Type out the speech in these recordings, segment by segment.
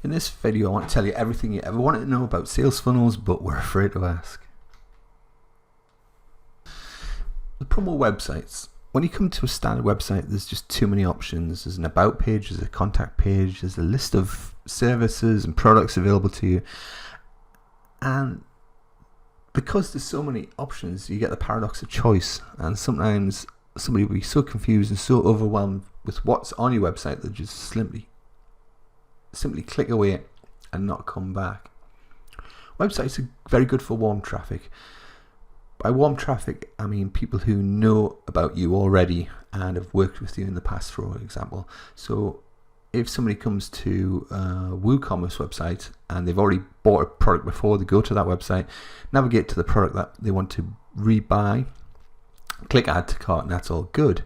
In this video I want to tell you everything you ever wanted to know about sales funnels but were afraid to ask. The promo websites. When you come to a standard website, there's just too many options. There's an about page, there's a contact page, there's a list of services and products available to you. And because there's so many options, you get the paradox of choice. And sometimes somebody will be so confused and so overwhelmed with what's on your website that just simply click away and not come back. Websites are very good for warm traffic. By warm traffic, I mean people who know about you already and have worked with you in the past, for example. So if somebody comes to a WooCommerce website and they've already bought a product before, they go to that website, navigate to the product that they want to rebuy, click add to cart, and that's all good.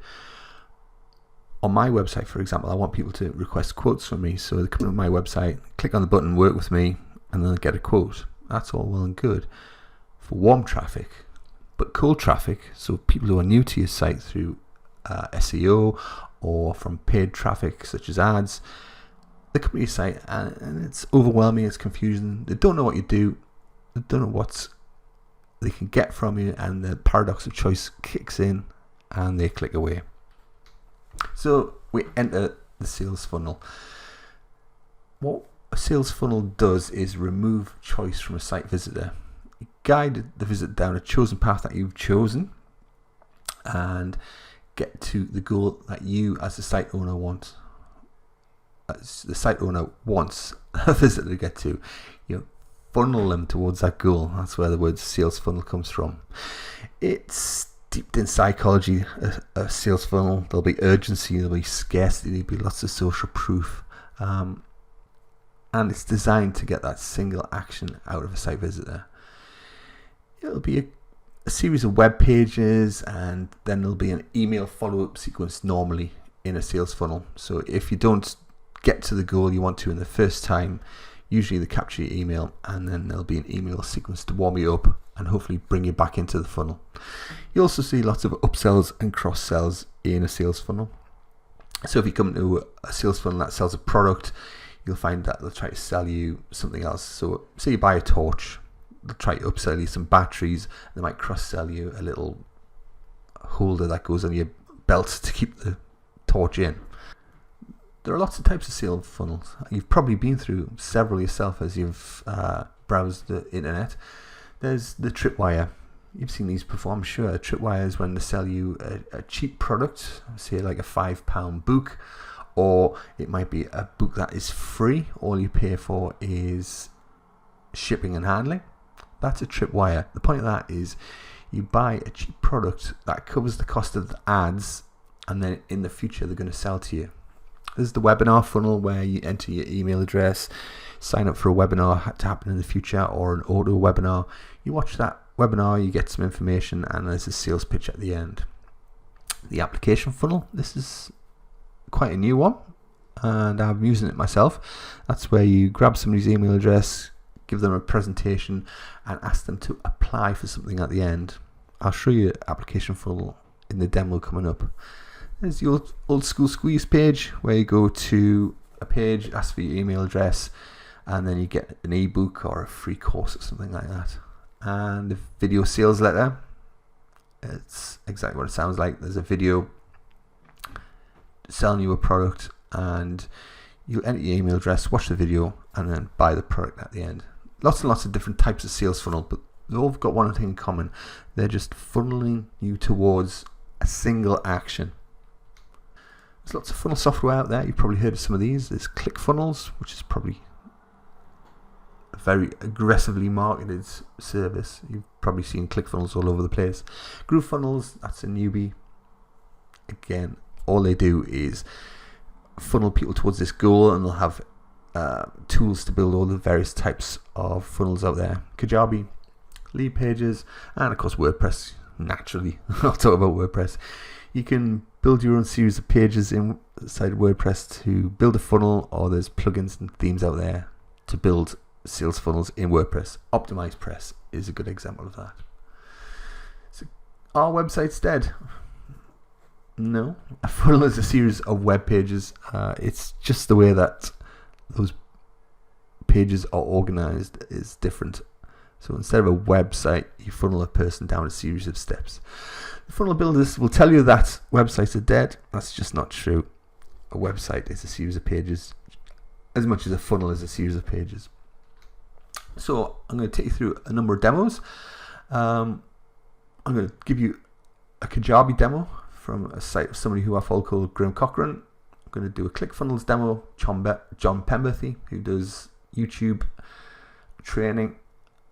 On my website, for example, I want people to request quotes from me, so they come to my website, click on the button, work with me, and then they get a quote. That's all well and good for warm traffic. But cold traffic, so people who are new to your site through SEO or from paid traffic such as ads, they come to your site and it's overwhelming, it's confusing, they don't know what you do, they don't know what they can get from you, and the paradox of choice kicks in and they click away. So we enter the sales funnel. What a sales funnel does is remove choice from a site visitor. You guide the visitor down a chosen path that you've chosen and get to the goal that you as the site owner want. As the site owner wants a visitor to get to. You funnel them towards that goal. That's where the word sales funnel comes from. It's steeped in psychology, a sales funnel. There'll be urgency, there'll be scarcity, there'll be lots of social proof. And it's designed to get that single action out of a site visitor. It'll be a series of web pages, and then there'll be an email follow-up sequence normally in a sales funnel. So if you don't get to the goal you want to in the first time, usually they capture your email, and then there'll be an email sequence to warm you up and hopefully bring you back into the funnel. You also see lots of upsells and cross-sells in a sales funnel. So if you come to a sales funnel that sells a product, you'll find that they'll try to sell you something else. So say you buy a torch, they'll try to upsell you some batteries. They might cross-sell you a little holder that goes on your belt to keep the torch in. There are lots of types of sales funnels. You've probably been through several yourself as you've browsed the internet. There's the tripwire. You've seen these before, I'm sure. A tripwire is when they sell you a cheap product, say like a £5 book, or it might be a book that is free. All you pay for is shipping and handling. That's a tripwire. The point of that is you buy a cheap product that covers the cost of the ads, and then in the future they're going to sell to you. There's the webinar funnel where you enter your email address, sign up for a webinar to happen in the future, or an auto webinar. You watch that webinar, you get some information, and there's a sales pitch at the end. The application funnel, this is quite a new one, and I'm using it myself. That's where you grab somebody's email address, give them a presentation, and ask them to apply for something at the end. I'll show you application funnel in the demo coming up. There's the old school squeeze page where you go to a page, ask for your email address, and then you get an ebook or a free course or something like that. And the video sales letter, it's exactly what it sounds like. There's a video selling you a product, and you enter your email address, watch the video, and then buy the product at the end. Lots and lots of different types of sales funnel, but they've all got one thing in common. They're just funneling you towards a single action. There's lots of funnel software out there. You've probably heard of some of these. There's ClickFunnels, which is probably a very aggressively marketed service. You've probably seen ClickFunnels all over the place. GrooveFunnels, that's a newbie. Again, all they do is funnel people towards this goal, and they'll have tools to build all the various types of funnels out there. Kajabi, lead pages, and of course WordPress. Naturally, I'll talk about WordPress. You can build your own series of pages inside WordPress to build a funnel, or there's plugins and themes out there to build sales funnels in WordPress. OptimizePress is a good example of that. So, are websites dead? No. A funnel is a series of web pages. It's just the way that those pages are organized is different. So instead of a website, you funnel a person down a series of steps. The funnel builders will tell you that websites are dead. That's just not true. A website is a series of pages, as much as a funnel is a series of pages. So I'm going to take you through a number of demos. I'm going to give you a Kajabi demo from a site of somebody who I follow called Cochran. I'm going to do a ClickFunnels demo, John Pemberton, who does YouTube training.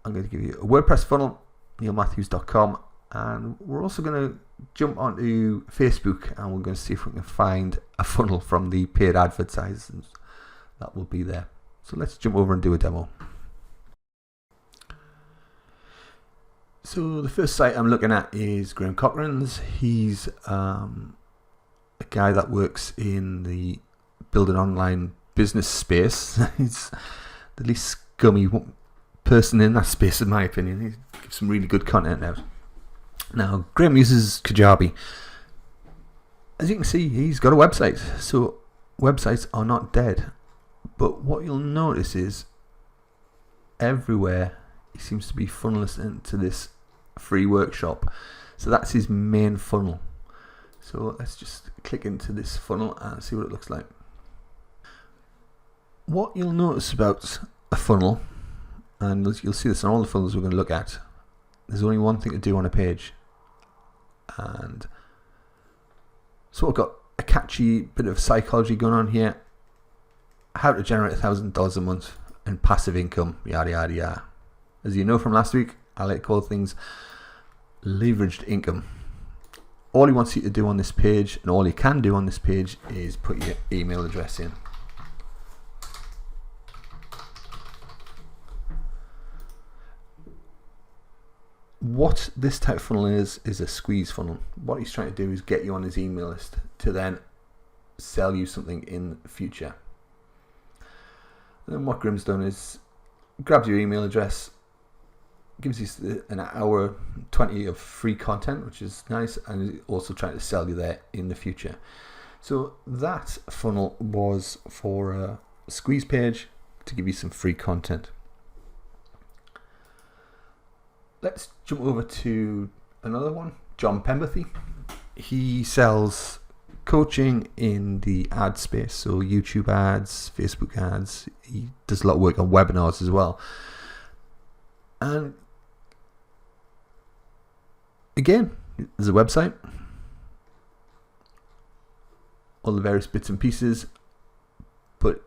I'm going to give you a WordPress funnel, neilmatthews.com, and we're also going to jump onto Facebook and we're going to see if we can find a funnel from the paid advertisers that will be there. So let's jump over and do a demo. So the first site I'm looking at is Graham Cochran's. He's a guy that works in the building online business space. He's the least scummy person in that space, in my opinion. He gives some really good content out. Now, Graham uses Kajabi. As you can see, he's got a website. So websites are not dead. But what you'll notice is everywhere he seems to be funneling into this free workshop. So that's his main funnel. So let's just click into this funnel and see what it looks like. What you'll notice about a funnel, and you'll see this on all the funnels we're going to look at, there's only one thing to do on a page. And so I've got a catchy bit of psychology going on here. How to generate $1,000 a month in passive income, yada yada yada. As you know from last week, I like to call things leveraged income. All he wants you to do on this page, and all you can do on this page, is put your email address in. What this type of funnel is a squeeze funnel. What he's trying to do is get you on his email list to then sell you something in the future. And then what Grim's done is grabs your email address, gives you an hour 20 of free content, which is nice, and also trying to sell you there in the future. So that funnel was for a squeeze page to give you some free content. Let's jump over to another one, John Pemberton. He sells coaching in the ad space, so YouTube ads, Facebook ads. He does a lot of work on webinars as well. And again, there's a website, all the various bits and pieces, but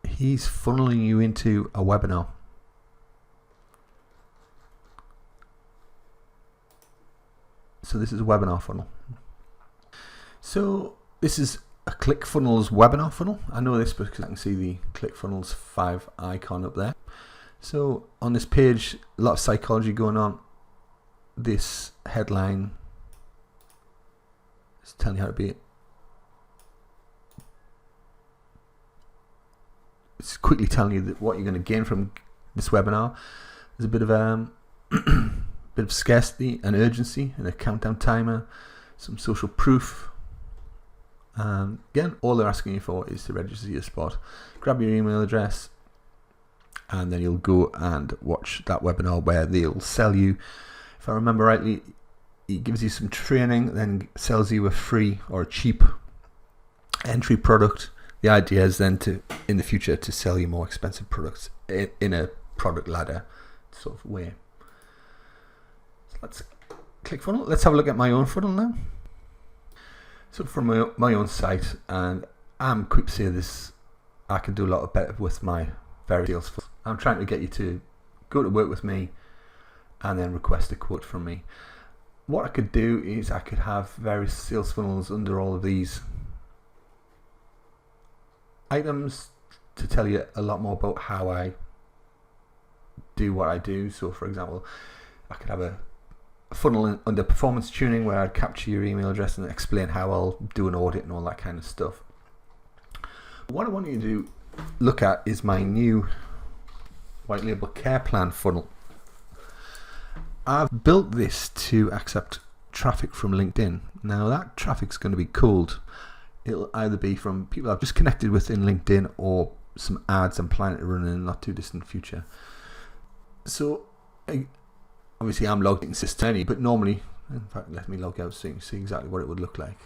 he's funneling you into a webinar. So this is a webinar funnel. So this is a ClickFunnels webinar funnel. I know this because I can see the ClickFunnels 5 icon up there. So on this page, a lot of psychology going on. This headline is telling you how to be. It's quickly telling you that what you're going to gain from this webinar. There's a bit of bit of scarcity and urgency, and a countdown timer, some social proof. And again, all they're asking you for is to register your spot. Grab your email address, and then you'll go and watch that webinar where they'll sell you. If I remember rightly, he gives you some training, then sells you a free or a cheap entry product. The idea is then to, in the future, to sell you more expensive products in a product ladder sort of way. So let's click funnel. Let's have a look at my own funnel now. So from my own site, and I'm quick to say this, I can do a lot better with my various sales funnels. I'm trying to get you to go to work with me and then request a quote from me. What I could do is I could have various sales funnels under all of these items to tell you a lot more about how I do what I do. So for example, I could have a funnel under performance tuning where I'd capture your email address and explain how I'll do an audit and all that kind of stuff. What I want you to look at is my new white label care plan funnel. I've built this to accept traffic from LinkedIn. Now that traffic's going to be cold. It'll either be from people I've just connected with in LinkedIn or some ads I'm planning to run in a not too distant future. So obviously I'm logged into System, but normally, in fact, let me log out so you can see exactly what it would look like.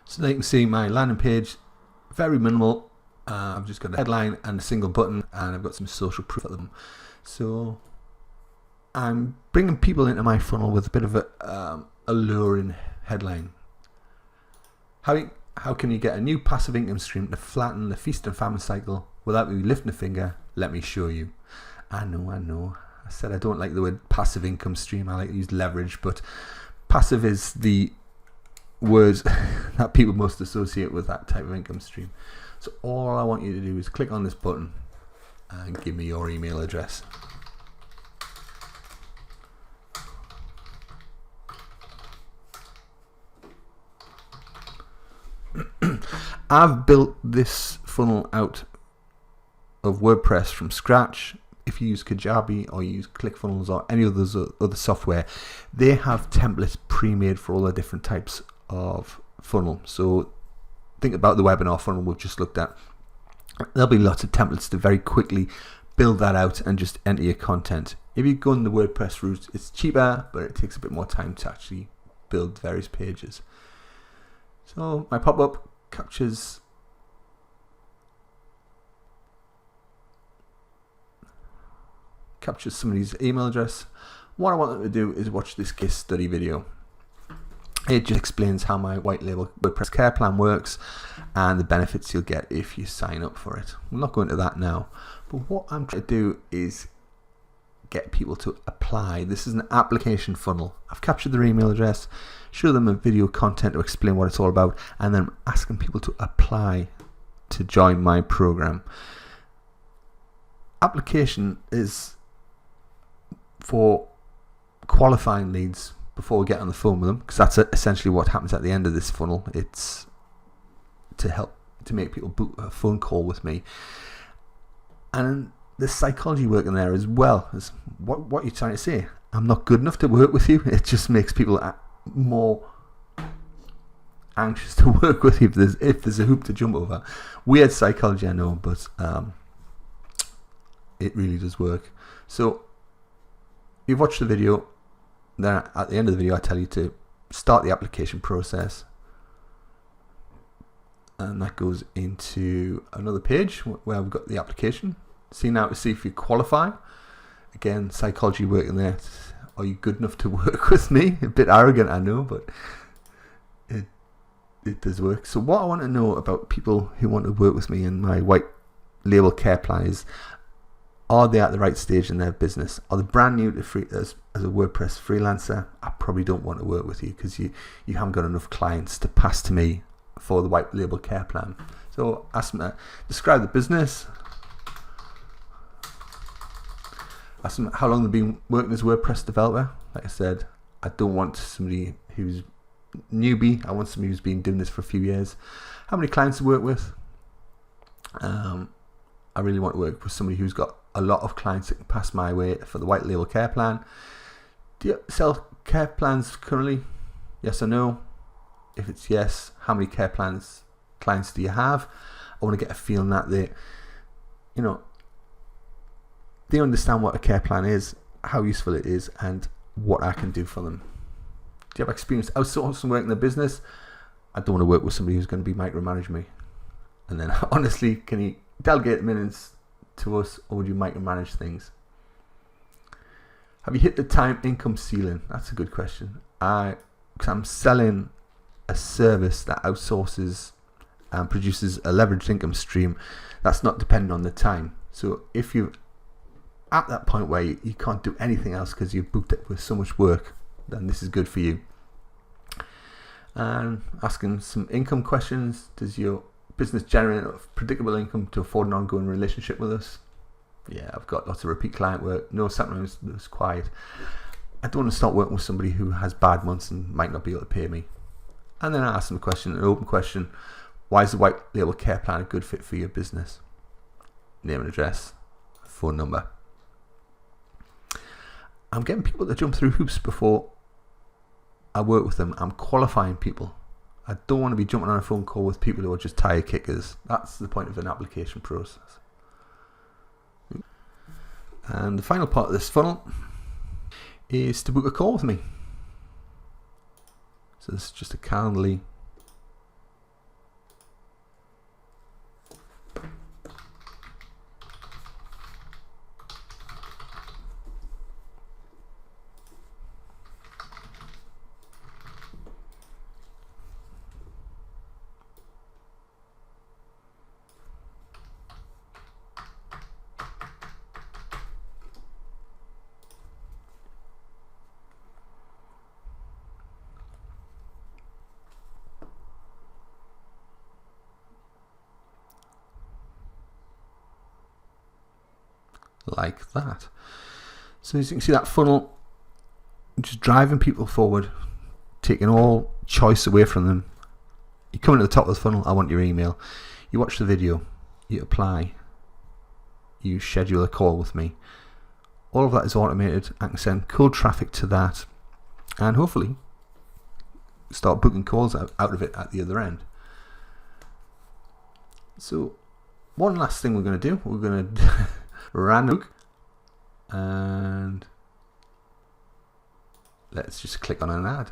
So there you can see my landing page, very minimal. I've just got a headline and a single button, and I've got some social proof at them. So I'm bringing people into my funnel with a bit of a alluring headline. How can you get a new passive income stream to flatten the feast and famine cycle without me lifting a finger? Let me show you. I know. I said I don't like the word passive income stream. I like to use leverage, but passive is the words that people most associate with that type of income stream. So all I want you to do is click on this button and give me your email address. I've built this funnel out of WordPress from scratch. If you use Kajabi or you use ClickFunnels or any other software, they have templates pre-made for all the different types of funnel. So think about the webinar funnel we've just looked at. There'll be lots of templates to very quickly build that out and just enter your content. If you go on the WordPress route, it's cheaper, but it takes a bit more time to actually build various pages. So my pop-up captures somebody's email address. What I want them to do is watch this case study video. It just explains how my white label WordPress care plan works and the benefits you'll get if you sign up for it. I'm not going into that now, but what I'm trying to do is get people to apply. This is an application funnel. I've captured their email address, show them a video content to explain what it's all about, and then asking people to apply to join my program. Application is for qualifying leads before we get on the phone with them, because that's essentially what happens at the end of this funnel. It's to make people book a phone call with me. And there's psychology work in there as well. As what you're trying to say, I'm not good enough to work with you. It just makes people more anxious to work with you if there's a hoop to jump over. Weird psychology, I know, but it really does work. So you've watched the video. Then at the end of the video I tell you to start the application process, and that goes into another page where we've got the application. See now to see if you qualify. Again, psychology working there. Are you good enough to work with me? A bit arrogant, I know, but it does work. So what I want to know about people who want to work with me in my white label care plan is, are they at the right stage in their business? Are they brand new to as a WordPress freelancer? I probably don't want to work with you because you haven't got enough clients to pass to me for the white label care plan. So ask them to describe the business. Ask them how long they've been working as a WordPress developer. Like I said, I don't want somebody who's newbie. I want somebody who's been doing this for a few years. How many clients to work with? I really want to work with somebody who's got a lot of clients that can pass my way for the white label care plan. Do you sell care plans currently? Yes or no? If it's yes, how many care plans clients do you have? I want to get a feeling that they understand what a care plan is, how useful it is, and what I can do for them. Do you have experience outsourcing work in the business? I don't want to work with somebody who's going to be micromanaging me. And then honestly, can you delegate minutes to us, or would you micromanage things? Have you hit the time income ceiling? That's a good question. Because I'm selling a service that outsources and produces a leveraged income stream that's not dependent on the time. So if you're at that point where you can't do anything else because you've booked it with so much work, then this is good for you. And asking some income questions. Does your business generate enough predictable income to afford an ongoing relationship with us? Yeah, I've got lots of repeat client work. No, sometimes it's quiet. I don't want to start working with somebody who has bad months and might not be able to pay me. And then I ask them a question, an open question. Why is the white label care plan a good fit for your business? Name and address, phone number. I'm getting people to jump through hoops before I work with them. I'm qualifying people. I don't want to be jumping on a phone call with people who are just tire kickers. That's the point of an application process. And the final part of this funnel is to book a call with me. So this is just a Calendly. Like that. So as you can see, that funnel just driving people forward, taking all choice away from them. You come to the top of the funnel, I want your email. You watch the video, you apply, you schedule a call with me. All of that is automated. I can send cold traffic to that and hopefully start booking calls out of it at the other end. So one last thing we're going to do, we're going to random, and let's just click on an ad.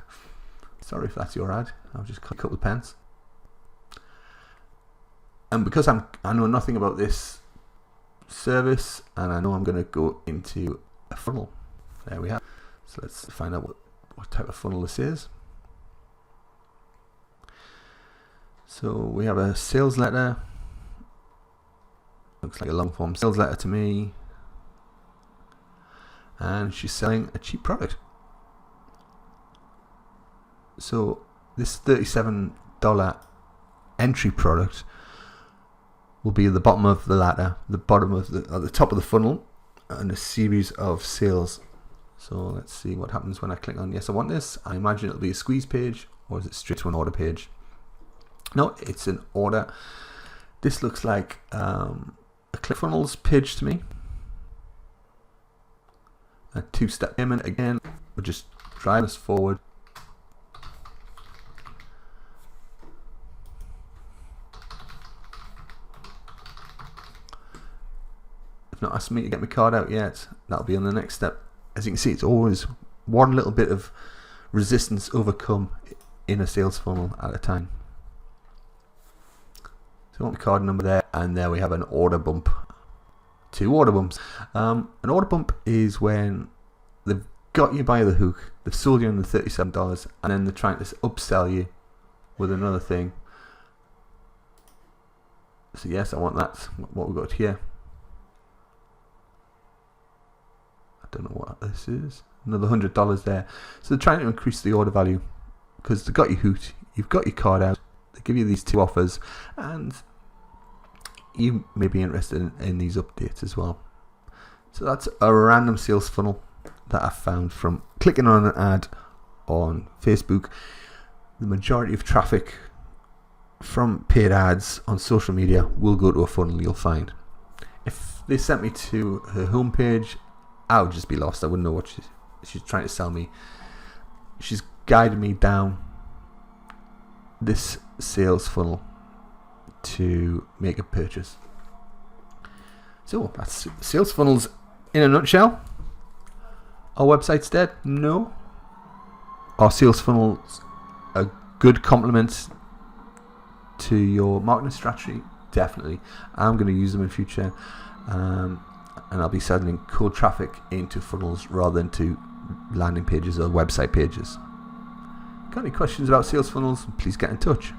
Sorry if that's your ad, I'll just click a couple of pence. And because I know nothing about this service, and I know I'm going to go into a funnel. There we have. So let's find out what type of funnel this is. So we have a sales letter. Looks like a long form sales letter to me, and she's selling a cheap product. So this $37 entry product will be at the bottom of the ladder, the bottom of at the top of the funnel, and a series of sales. So let's see what happens when I click on yes, I want this. I imagine it'll be a squeeze page, or is it straight to an order page? No, it's an order. This looks like a ClickFunnels page to me. A two-step payment again. We're just driving us forward. I've not asked me to get my card out yet. That'll be on the next step. As you can see, it's always one little bit of resistance overcome in a sales funnel at a time. So I want the card number there, and there we have an order bump. 2 order bumps. An order bump is when they've got you by the hook, they've sold you on the $37, and then they're trying to upsell you with another thing. So yes, I want that. What we've got here. I don't know what this is. Another $100 there. So they're trying to increase the order value because they've got you hooked. You've got your card out. They give you these 2 offers, and you may be interested in these updates as well. So that's a random sales funnel that I found from clicking on an ad on Facebook. The majority of traffic from paid ads on social media will go to a funnel, you'll find. If they sent me to her homepage, I would just be lost. I wouldn't know what she's trying to sell me. She's guided me down this sales funnel to make a purchase. So that's sales funnels in a nutshell. Our website's dead? No. Are sales funnels a good complement to your marketing strategy? Definitely. I'm going to use them in future, and I'll be sending cold traffic into funnels rather than to landing pages or website pages. Got any questions about sales funnels? Please get in touch.